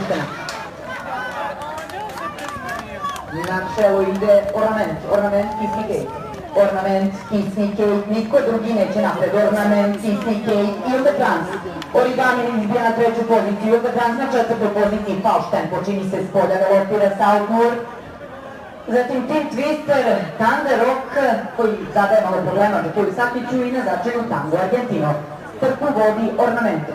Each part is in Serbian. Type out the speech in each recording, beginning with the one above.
puštena. Na čelu ide ornament Kisni Kate. Ornament Kisni Kate, nitko drugi neće napred. Ornament Kisni Kate i onda trans. Origami izbija na treću poziciju, onda trans na četvrtoj poziciji. Falš tempo čini se s polja, galopira Southmoor. Zatim Tim Twister, Thunder Rock, koji zadaje malo problema Đeturi Sakiću i na začinu Tango Argentino. Trku vodi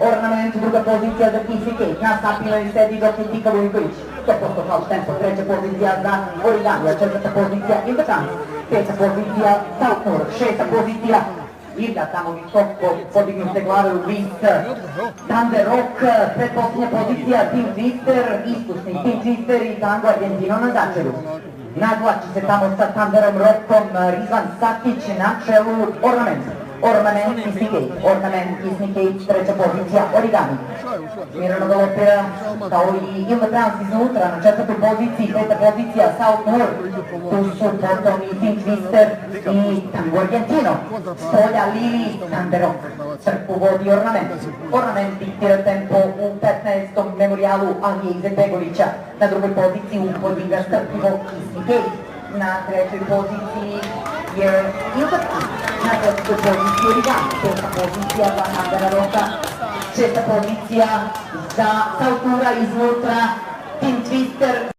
Ornament, druga pozicija za Kisni Kate, na sapiloj sedi Dr. Tika Vujković, 100% falš tempo, treća pozicija za Origami, četvrta pozicija Indotrans, peta pozicija Southmoor, šesta pozicija Ivlja tamo visoko, podignute glave u vis, Thunder Rock, predposljednja pozicija Tim Twister, iskusni Tim Twister i Tango Argentino na začelju. Nadvlači se tamo sa Thunderom Rockom Rizvan Sakić, na čelu Ornament Kisni Kate, treća pozicija Origami. Mirano galopira kao i Ilda Trans iznutra na četvrtoj poziciji, peta pozicija Southmoor, tu su potom i Tim Twister i Tango Argentino. Stolja Lili, Thunder Rock, trku vodi Ornament diktira tempo u 15. memorijalu Alije Izetbegovića, na drugoj poziciji podiga strpljivo Kisni Kate, na trećoj poziciji je Ilda Trans, na četvrtoj poziciji Origami, peta pozicija za Thundera Rocka, šesta pozicija za Southmoora iznutra Tim Twister.